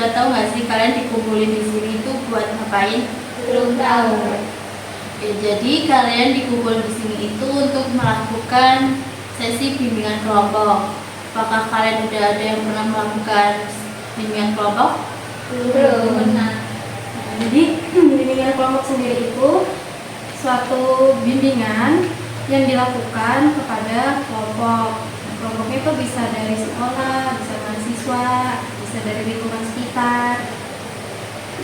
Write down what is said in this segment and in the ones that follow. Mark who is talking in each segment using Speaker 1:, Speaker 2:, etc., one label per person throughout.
Speaker 1: Udah tahu nggak sih kalian dikumpulin di sini itu buat ngapain?
Speaker 2: Belum tahu.
Speaker 1: Ya, jadi kalian dikumpul di sini itu untuk melakukan sesi bimbingan kelompok. Apakah kalian udah ada yang pernah melakukan bimbingan kelompok?
Speaker 2: Belum pernah.
Speaker 3: Nah, jadi bimbingan kelompok sendiri itu suatu bimbingan yang dilakukan kepada kelompok. Nah, kelompoknya itu bisa dari sekolah, bisa mahasiswa, bisa dari lingkungan sekitar.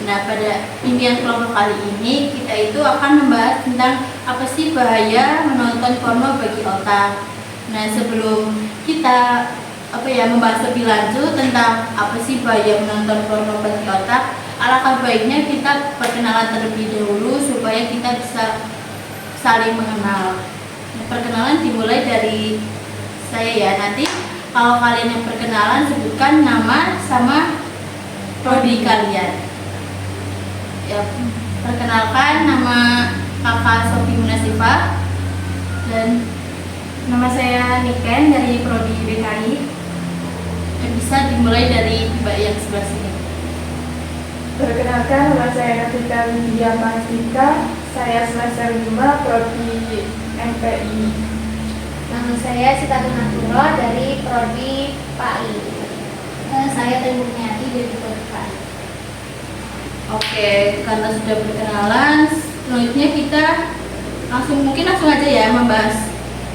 Speaker 1: Nah, pada bimbingan kelompok kali ini kita itu akan membahas tentang apa sih bahaya menonton porno bagi otak. Nah, sebelum kita membahas lebih lanjut tentang apa sih bahaya menonton porno bagi otak, alangkah baiknya kita perkenalan terlebih dahulu supaya kita bisa saling mengenal. Nah, perkenalan dimulai dari saya ya. Nanti kalau kalian yang perkenalan sebutkan nama sama prodi kalian. Ya, perkenalkan, nama Kakak Sofi Munasifah dan
Speaker 3: Nama saya Niken dari prodi BKI.
Speaker 1: bisa dimulai dari Mbak yang sebelah sini.
Speaker 4: Perkenalkan, nama saya Nafika Widya Pastika, saya semester 5 prodi MPI.
Speaker 2: Nama saya Sita Tunaturo dari prodi PAI. Saya Temurniati dari prodi PAI.
Speaker 1: Oke, karena sudah berkenalan, selanjutnya kita langsung aja ya membahas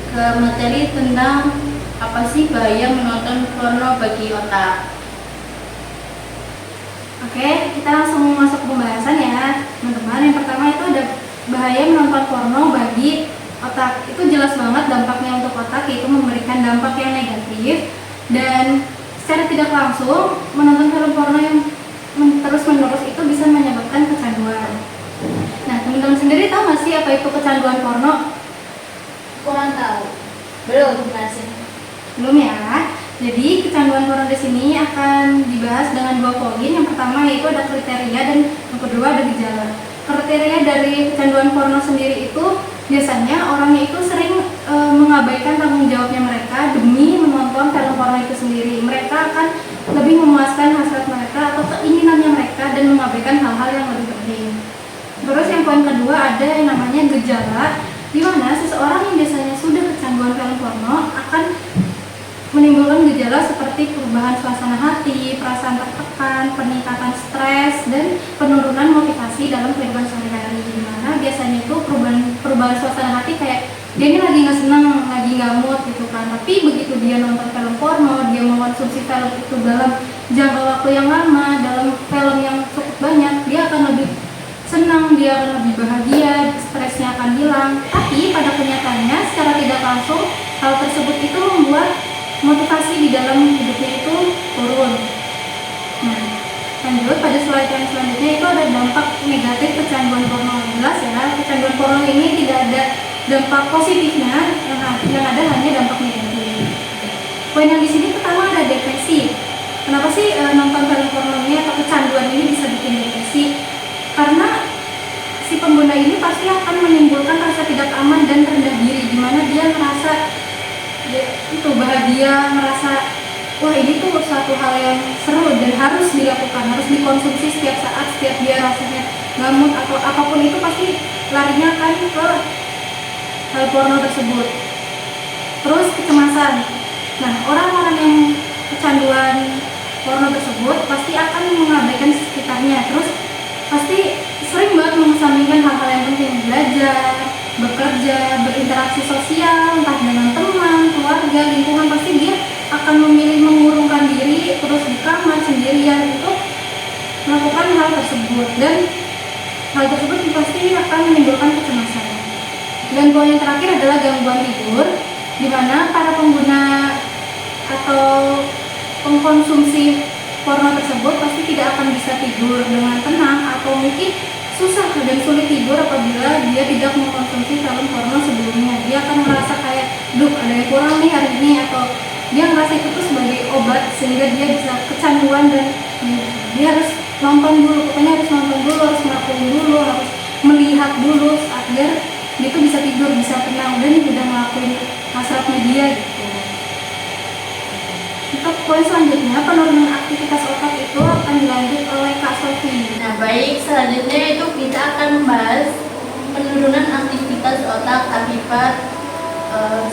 Speaker 1: ke materi tentang apa sih bahaya menonton porno bagi otak.
Speaker 3: Oke, kita langsung masuk ke pembahasan ya, teman-teman. Yang pertama itu ada bahaya menonton porno bagi otak. Itu jelas banget dampaknya untuk otak, yaitu memberikan dampak yang negatif, dan secara tidak langsung menonton film porno yang terus-menerus itu bisa menyebabkan kecanduan. Nah, teman-teman sendiri tahu nggak sih apa itu kecanduan porno?
Speaker 2: Kurang tahu. Belum jelasin.
Speaker 3: Belum ya. Jadi kecanduan porno di sini akan dibahas dengan 2 poin. Yang pertama yaitu ada kriteria dan yang kedua ada gejala. Kriteria dari kecanduan porno sendiri itu biasanya orangnya itu sering mengabaikan tanggung jawabnya mereka demi menonton film porno itu sendiri. Mereka akan lebih memuaskan hasrat mereka atau keinginannya mereka dan mengabaikan hal-hal yang lebih penting. Terus yang poin kedua ada yang namanya gejala, di mana seseorang yang biasanya sudah kecanduan film porno akan menimbulkan gejala seperti perubahan suasana hati, perasaan tertekan, peningkatan stres, dan penurunan motivasi dalam kehidupan sehari-hari. Di mana biasanya itu perubahan suasana hati kayak dia ini lagi nggak senang, lagi nggak mood gitu kan. Tapi begitu dia nonton film porno, dia mengkonsumsi film itu dalam jangka waktu yang lama, dalam film yang cukup banyak, dia akan lebih senang, dia akan lebih bahagia, stresnya akan hilang. Tapi pada kenyataannya secara tidak langsung hal tersebut itu membuat motivasi di dalam hidupnya itu turun. Nah, lanjut pada slide yang selanjutnya itu ada dampak negatif kecanduan porno. Jelas ya, kecanduan porno ini tidak ada dampak positifnya, yang ada hanya dampak negatif. Poin yang di sini pertama ada depresi. Kenapa sih nonton film porno ini atau kecanduan ini bisa bikin depresi? Karena si pengguna ini pasti akan menimbulkan rasa tidak aman dan rendah diri, di mana dia merasa itu bahagia, merasa wah ini tuh suatu hal yang seru dan harus dilakukan, harus dikonsumsi setiap saat, setiap dia rasanya ngamut atau apapun itu pasti larinya kan ke hal porno tersebut. Terus kecemasan. Nah, orang-orang yang kecanduan porno tersebut pasti akan mengabaikan sekitarnya, terus pasti sering banget mengesampingkan hal-hal yang penting, belajar, bekerja, berinteraksi sosial, entah dengan teman, keluarga, lingkungan. Pasti dia akan memilih mengurungkan diri terus di kamar sendirian untuk melakukan hal tersebut, dan hal tersebut pasti akan menimbulkan kecemasan. Dan poin yang terakhir adalah gangguan tidur, di mana para pengguna atau pengkonsumsi porno tersebut pasti tidak akan bisa tidur dengan tenang, atau mungkin susah dan sulit tidur apabila dia tidak mengkonsumsi film porno sebelumnya. Dia akan merasa kayak, duh ada yang kurang nih hari ini, atau dia merasa itu tuh sebagai obat sehingga dia bisa kecanduan, dan dia harus nonton dulu, pokoknya harus nonton dulu, harus ngelakuin dulu, harus melihat dulu agar dia tuh bisa tidur, bisa tenang, dan udah ngelakuin hasratnya dia gitu. Untuk poin selanjutnya, penurunan aktivitas otak itu akan dilanjut oleh Kak Sofi.
Speaker 1: Nah, baik, selanjutnya itu kita akan membahas penurunan aktivitas otak akibat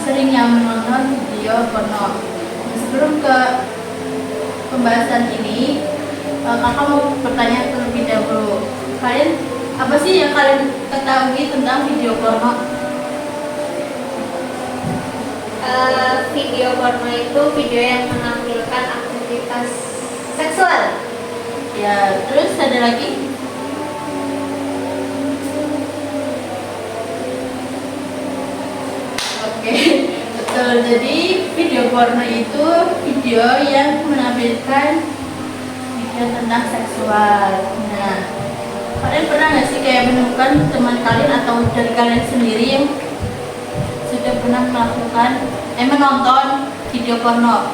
Speaker 1: seringnya menonton video porno. Nah, sebelum ke pembahasan ini, kakak mau bertanya terlebih dahulu. Kalian apa sih yang kalian ketahui tentang video porno?
Speaker 2: Video porno itu video yang menampilkan aktivitas seksual.
Speaker 1: Ya, terus ada lagi? Oke, betul. Jadi video porno itu video yang menampilkan video tentang seksual. Nah, kalian pernah nggak sih kayak menemukan teman kalian atau dari kalian sendiri yang sudah pernah melakukan menonton video porno?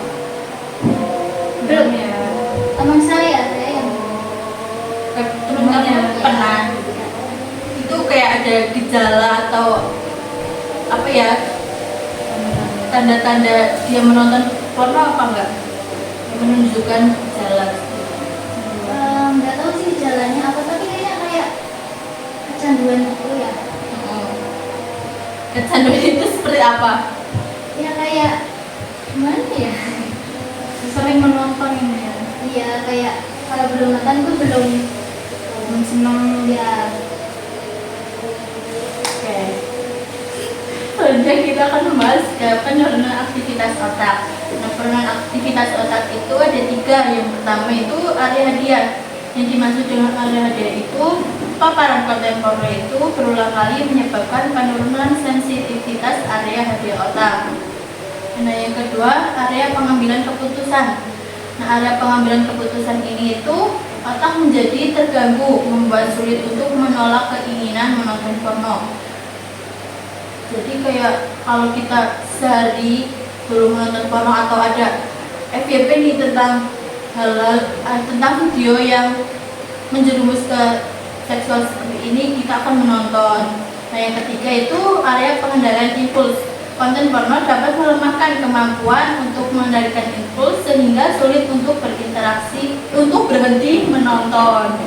Speaker 2: Belum.
Speaker 3: Ya.
Speaker 2: Teman saya yang
Speaker 1: Teman kalian pernah? Itu kayak ada gejala atau apa ya, tanda-tanda dia menonton porno apa enggak? Yang menunjukkan gejala.
Speaker 2: nggak tahu sih jalannya apa, tapi kayaknya kayak kecanduan gitu ya.
Speaker 1: Kecanduan itu seperti apa?
Speaker 2: Ya kayak gimana ya?
Speaker 3: Sering menonton ini ya.
Speaker 2: Iya kayak kalau belum nonton tuh belum
Speaker 3: Senang
Speaker 2: ya.
Speaker 1: Oke. Selanjutnya kita akan membahas penurunan aktivitas otak. Nah, penurunan aktivitas otak itu ada 3. Yang pertama itu area hadiah. Yang dimaksud dengan area hadiah itu, paparan konten porno itu berulang kali menyebabkan penurunan sensitivitas area hadiah otak. Nah, yang kedua, area pengambilan keputusan. Nah, area pengambilan keputusan ini itu otak menjadi terganggu, membuat sulit untuk menolak keinginan menonton porno. Jadi kayak kalau kita sehari belum menonton porno atau ada FYP nih tentang tentang video yang menjerumus ke seksual seperti ini, kita akan menonton. Nah, yang ketiga itu area pengendalian impuls. Konten porno dapat melemahkan kemampuan untuk mengendalikan impuls sehingga sulit untuk berhenti menonton.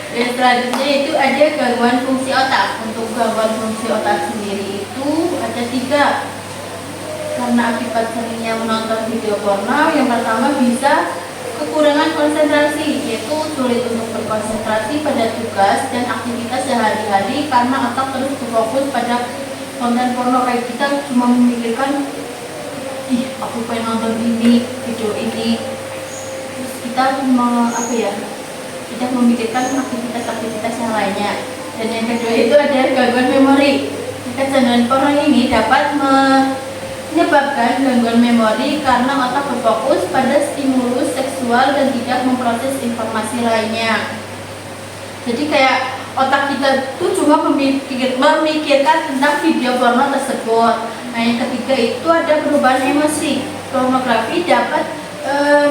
Speaker 1: Dan selanjutnya itu ada gangguan fungsi otak. Untuk gangguan fungsi otak sendiri itu ada 3. Karena akibat seringnya menonton video porno, yang pertama bisa kekurangan konsentrasi, yaitu sulit untuk berkonsentrasi pada tugas dan aktivitas sehari-hari karena otak terus berfokus pada konten porno. Kayak kita cuma memikirkan, ih aku pengen nonton ini, video ini, terus kita tidak memikirkan aktivitas-aktivitas yang lainnya. Dan yang kedua itu ada gangguan memori. Kecanduan porno ini dapat menyebabkan gangguan memori karena otak berfokus pada stimulus seksual dan tidak memproses informasi lainnya. Jadi kayak otak kita tuh cuma memikirkan tentang video porno tersebut. Nah, yang ketiga itu ada perubahan emosi. Pornografi dapat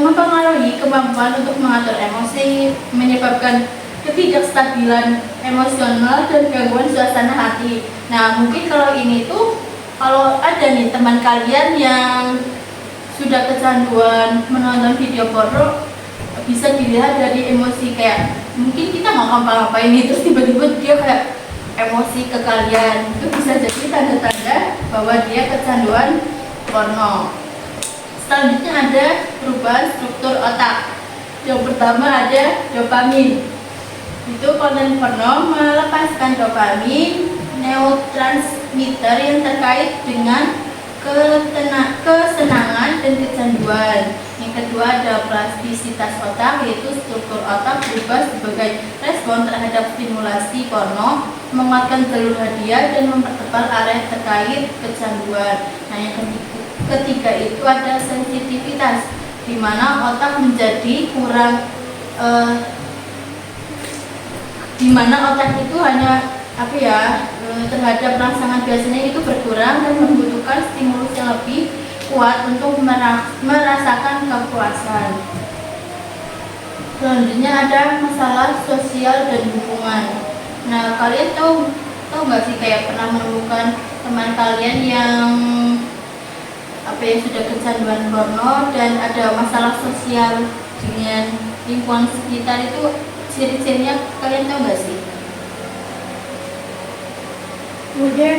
Speaker 1: mempengaruhi kemampuan untuk mengatur emosi, menyebabkan ketidakstabilan emosional dan gangguan suasana hati. Nah, mungkin kalau ini tuh, kalau ada nih teman kalian yang sudah kecanduan menonton video porno, bisa dilihat dari emosi. Kayak mungkin kita nggak ngapa-ngapain nih, terus tiba-tiba dia kayak emosi ke kalian. Itu bisa jadi tanda-tanda bahwa dia kecanduan porno. Selanjutnya ada perubahan struktur otak. Yang pertama ada dopamin. Itu konten porno melepaskan dopamin, neurotransmitter yang terkait dengan kesenangan dan kecanduan. Yang kedua ada plastisitas otak, yaitu struktur otak berubah sebagai respon terhadap stimulasi porno, menguatkan jalur hadiah dan mempertebal area terkait kecanduan. Nah, yang ketiga itu ada sensitivitas, di mana otak menjadi kurang di mana otak itu hanya terhadap rangsangan biasanya itu berkurang dan membutuhkan stimulus yang lebih kuat untuk merasakan kepuasan. Selanjutnya ada masalah sosial dan hubungan. Nah, kalian tahu nggak sih kayak pernah menemukan teman kalian yang sudah kecanduan porno dan ada masalah sosial dengan lingkungan sekitar, itu ciri-cirinya kalian tahu nggak sih?
Speaker 4: Mungkin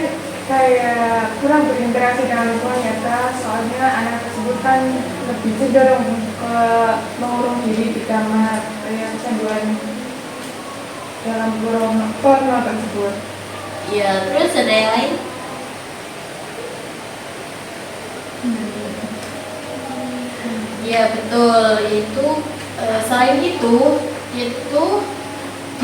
Speaker 4: kayak kurang berinteraksi dengan lingkungan nyata, soalnya anak tersebut kan lebih cenderung ke mengurung diri di kamar, kayak kecanduan dalam porno tersebut.
Speaker 1: Ya, terus ada yang lain? Ya betul, itu selain itu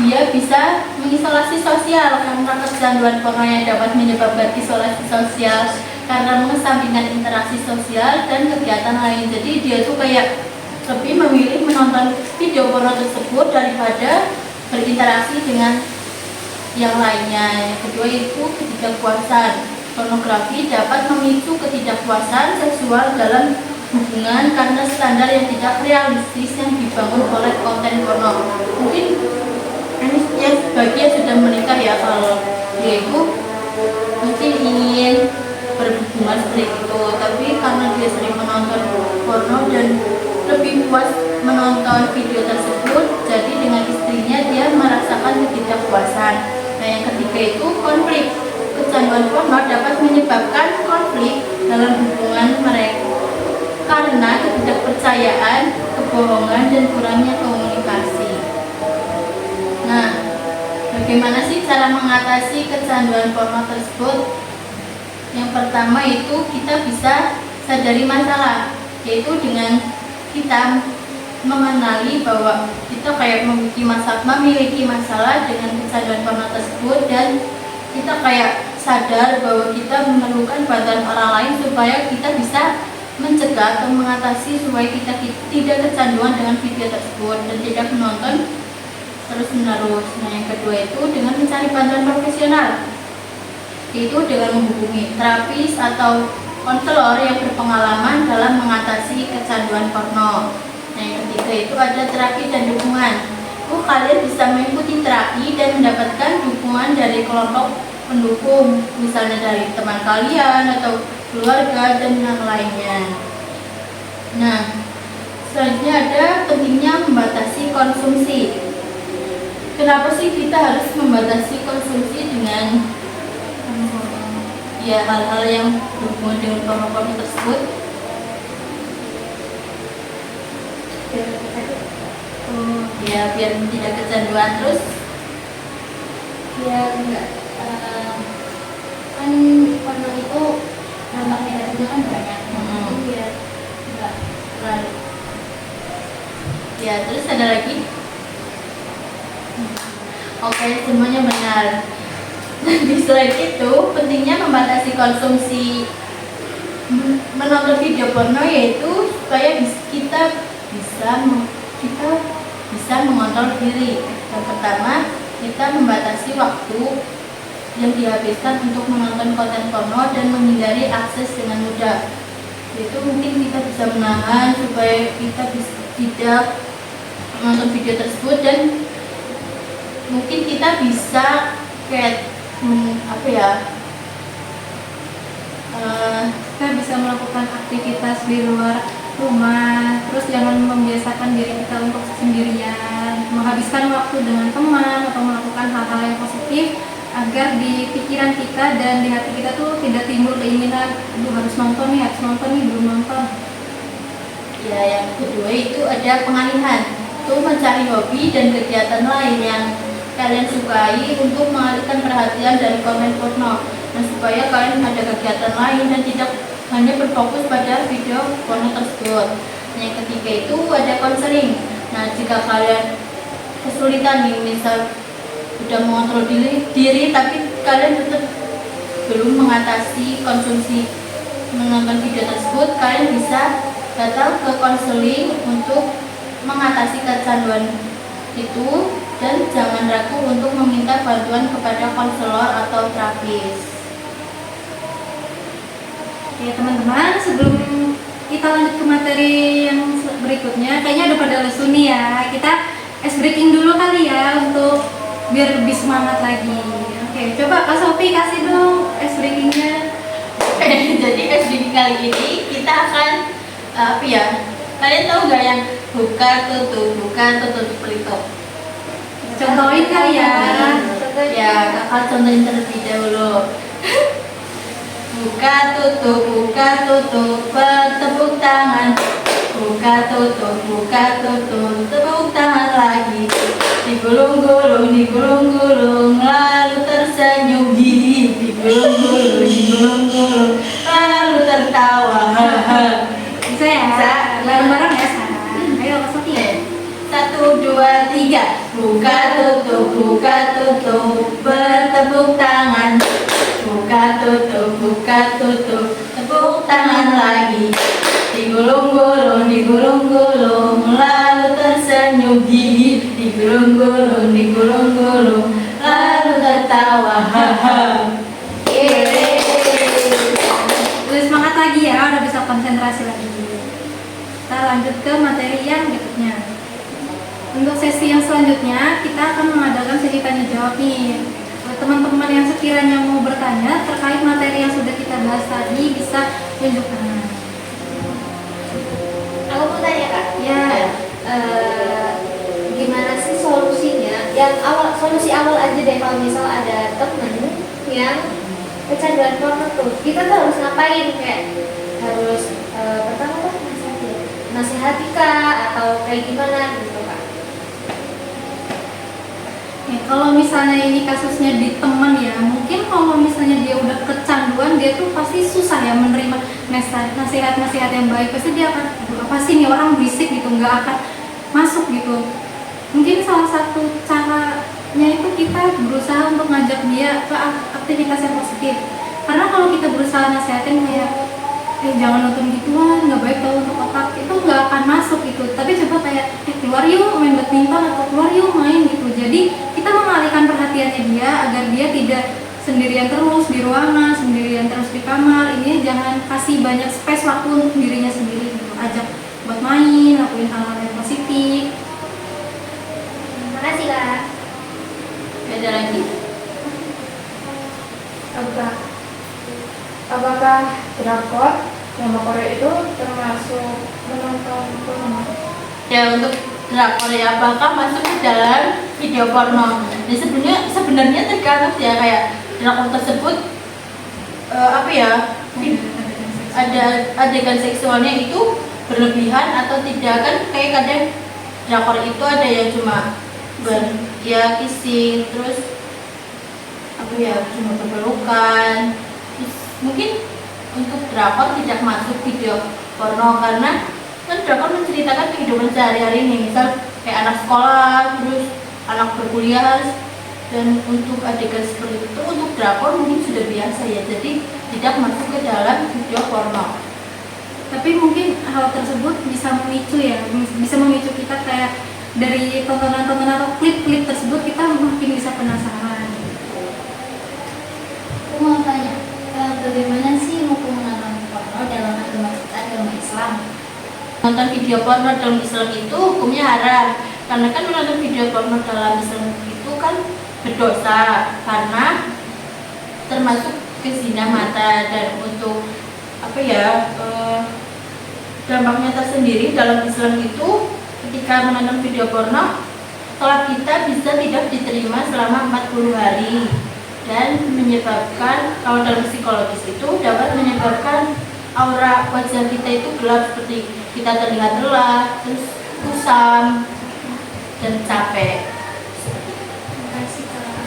Speaker 1: dia bisa mengisolasi sosial karena kecanduan porno yang dapat menyebabkan isolasi sosial karena mengesampingkan interaksi sosial dan kegiatan lain. Jadi dia tuh kayak lebih memilih menonton video porno tersebut daripada berinteraksi dengan yang lainnya. Yang kedua itu ketidakpuasan. Pornografi dapat memicu ketidakpuasan seksual dalam hubungan karena standar yang tidak realistis yang dibangun oleh konten porno. Mungkin ini ya bagi yang sudah menikah ya, kalau dia itu mungkin ingin berhubungan seperti itu, tapi karena dia sering menonton porno dan lebih puas menonton video tersebut, jadi dengan istrinya dia merasakan ketidakpuasan. Nah yang ketiga itu konflik. Kecanduan porno dapat menyebabkan konflik dalam hubungan mereka karena ketidakpercayaan, kebohongan, dan kurangnya komunikasi. Nah, bagaimana sih cara mengatasi kecanduan porno tersebut? Yang pertama itu kita bisa sadari masalah, yaitu dengan kita mengenali bahwa kita kayak memiliki masalah dengan kecanduan porno tersebut, dan kita kayak sadar bahwa kita memerlukan bantuan orang lain supaya kita bisa mencegah atau mengatasi supaya kita tidak kecanduan dengan video tersebut dan tidak menonton terus menerus. Nah yang kedua itu dengan mencari bantuan profesional, yaitu dengan menghubungi terapis atau konselor yang berpengalaman dalam mengatasi kecanduan porno. Nah yang ketiga itu ada terapi dan dukungan. Kalian bisa mengikuti terapi dan mendapatkan dukungan dari kelompok pendukung, misalnya dari teman kalian atau keluarga dan yang lainnya. Nah, selanjutnya ada pentingnya membatasi konsumsi. Kenapa sih kita harus membatasi konsumsi dengan ya hal-hal yang berhubungan dengan porno tersebut? Ya biar tidak kecanduan terus.
Speaker 2: Ya enggak, kan porno itu dampak negatifnya kan banyak. Biar enggak terlalu.
Speaker 1: Ya terus ada lagi. Oke, semuanya benar. Di selain itu, pentingnya membatasi konsumsi menonton video porno, yaitu supaya kita bisa mengontrol diri. Yang pertama, kita membatasi waktu yang dihabiskan untuk menonton konten porno dan menghindari akses dengan mudah. Itu mungkin kita bisa menahan supaya kita tidak menonton video tersebut, dan mungkin kita bisa kayak
Speaker 3: kita bisa melakukan aktivitas di luar rumah, terus jangan membiasakan diri kita untuk sendirian, menghabiskan waktu dengan teman atau melakukan hal-hal yang positif agar di pikiran kita dan di hati kita tuh tidak timbul keinginan harus nonton nih belum nonton.
Speaker 1: Ya yang kedua itu ada pengalihan, itu mencari hobi dan kegiatan lain yang kalian sukai untuk mengalihkan perhatian dari konten porno. Nah supaya kalian ada kegiatan lain dan tidak hanya berfokus pada video porno tersebut. Yang ketiga itu ada konseling. Nah jika kalian kesulitan nih, misal sudah mengontrol diri tapi kalian tetap belum mengatasi konsumsi menonton video tersebut, kalian bisa datang ke konseling untuk mengatasi kecanduan itu, dan jangan ragu untuk meminta bantuan kepada konselor atau terapis.
Speaker 3: Oke teman-teman, sebelum kita lanjut ke materi yang berikutnya, kayaknya udah pada lesu nih ya. Kita ice breaking dulu kali ya untuk biar lebih semangat lagi. Oke, coba Kak Sophie kasih dong ice breakingnya.
Speaker 1: Jadi ice breaking kali ini kita apa ya? Kalian tahu nggak yang buka tutup seperti itu?
Speaker 3: Contohin kali ya.
Speaker 1: Ya, kakak contohin terlebih dahulu. Buka tutup, bertepuk tangan. Buka tutup, tepuk tangan lagi. Digulung-gulung, lalu tersenyum. Digulung-gulung, lalu tertawa.
Speaker 3: Bisa ya?
Speaker 1: Bisa.
Speaker 3: Bareng-bareng ya sekarang. Ayo Kak Sofi.
Speaker 1: 1, 2, 3. Buka tutup, bertepuk tangan. Buka tutup, tepuk tangan lagi. Digulung-gulung, lalu tersenyum. Digulung-gulung, lalu tertawa.
Speaker 2: Yeay.
Speaker 3: Terus semangat lagi ya, udah bisa konsentrasi lagi. Kita lanjut ke materi yang berikutnya. Untuk sesi yang selanjutnya, kita akan mengadakan sesi tanya jawab nih. Buat teman-teman yang sekiranya mau bertanya terkait materi yang sudah kita bahas tadi, bisa tunjuk tangan.
Speaker 2: Aku mau tanya Kak,
Speaker 3: Ya,
Speaker 2: gimana sih solusinya? Solusi awal aja deh, kalau misal ada temen yang kecanduan porno tuh, kita tuh harus ngapain? Kayak harus pertama apa? Nasihati kah? Atau kayak gimana gitu Kak?
Speaker 3: nih, kalau misalnya ini kasusnya di teman ya, mungkin kalau misalnya dia udah kecanduan, dia tuh pasti susah ya menerima nasihat-nasihat yang baik. Pasti dia akan, apa sih nih orang berisik gitu, nggak akan masuk gitu. Mungkin salah satu caranya itu kita berusaha untuk ngajak dia ke aktivitas yang positif. Karena kalau kita berusaha nasihatin kayak, jangan nonton gituan, nggak baik tau untuk otak, itu nggak akan masuk gitu. Tapi coba kayak, keluar yuk main badminton, atau keluar yuk main gitu. Jadi kita mengalihkan perhatiannya dia agar dia tidak sendirian terus di ruangan, sendirian terus di kamar. Ini jangan kasih banyak space waktu untuk dirinya sendiri gitu. Ajak buat main, lakuin hal-hal yang positif.
Speaker 2: Terima kasih Kak.
Speaker 1: Ada lagi?
Speaker 4: Apakah drakor drama Korea itu termasuk menonton porno?
Speaker 1: Ya, untuk drakor ya, apakah masuk ke dalam video porno? Jadi sebenarnya tergantung ya, kayak drakor tersebut apa ya, ada adegan seksualnya itu berlebihan atau tidak, kan kayak kadang drakor itu ada yang cuma kissing, terus apa ya, cuma berpelukan. Terus mungkin untuk drakor tidak masuk video porno karena kan drakor menceritakan kehidupan sehari-hari nih, misal kayak anak sekolah, terus anak berkuliah, dan untuk adegan seperti itu untuk drakor mungkin sudah biasa ya, jadi tidak masuk ke dalam video porno.
Speaker 3: Tapi mungkin hal tersebut bisa memicu ya, bisa memicu kita kayak dari tontonan-tontonan atau klip-klip tersebut kita makin bisa penasaran.
Speaker 1: Aku mau tanya, bagaimana sih hukum menonton porno dalam agama Islam? Nonton video porno dalam Islam itu hukumnya haram, karena kan menonton video porno dalam Islam itu kan berdosa karena termasuk kezina mata. Dan untuk apa ya, dampaknya tersendiri dalam Islam itu ketika menonton video porno, sholat kita bisa tidak diterima selama 40 hari, dan menyebabkan, kalau dalam psikologis itu dapat menyebabkan aura wajah kita itu gelap, seperti kita terlihat lelah, terus kusam dan capek.
Speaker 2: Terima kasih Kak.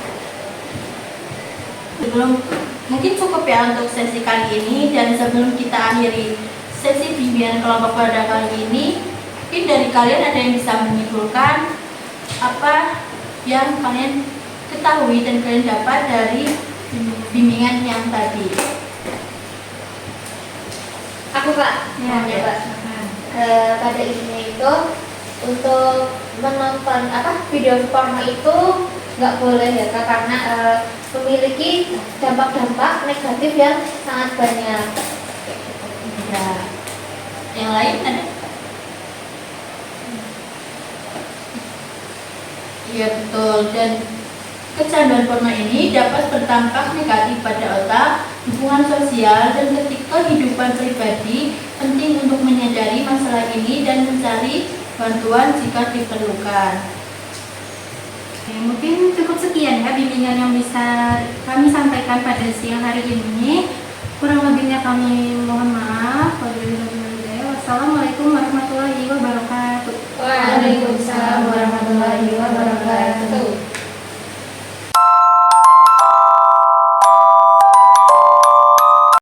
Speaker 1: Sebelum, mungkin cukup ya untuk sesi kali ini, dan sebelum kita akhiri sesi bimbingan kelompok pada kali ini, mungkin dari kalian ada yang bisa menyimpulkan apa yang kalian ketahui dan kalian dapat dari bimbingan yang tadi.
Speaker 2: Aku Kak,
Speaker 3: Ya,
Speaker 2: mau coba. Pada intinya itu untuk menonton video porno itu nggak boleh ya Kak, karena memiliki dampak-dampak negatif yang sangat banyak.
Speaker 1: Ya. Yang lain ada? Iya betul, dan kecanduan porno ini dapat berdampak negatif pada otak, hubungan sosial, dan kehidupan pribadi. Penting untuk menyadari masalah ini dan mencari bantuan jika diperlukan.
Speaker 3: Oke, mungkin cukup sekian ya bimbingan yang bisa kami sampaikan pada siang hari ini. Kurang lebihnya kami mohon maaf. Wassalamualaikum warahmatullahi wabarakatuh.
Speaker 2: Waalaikumsalam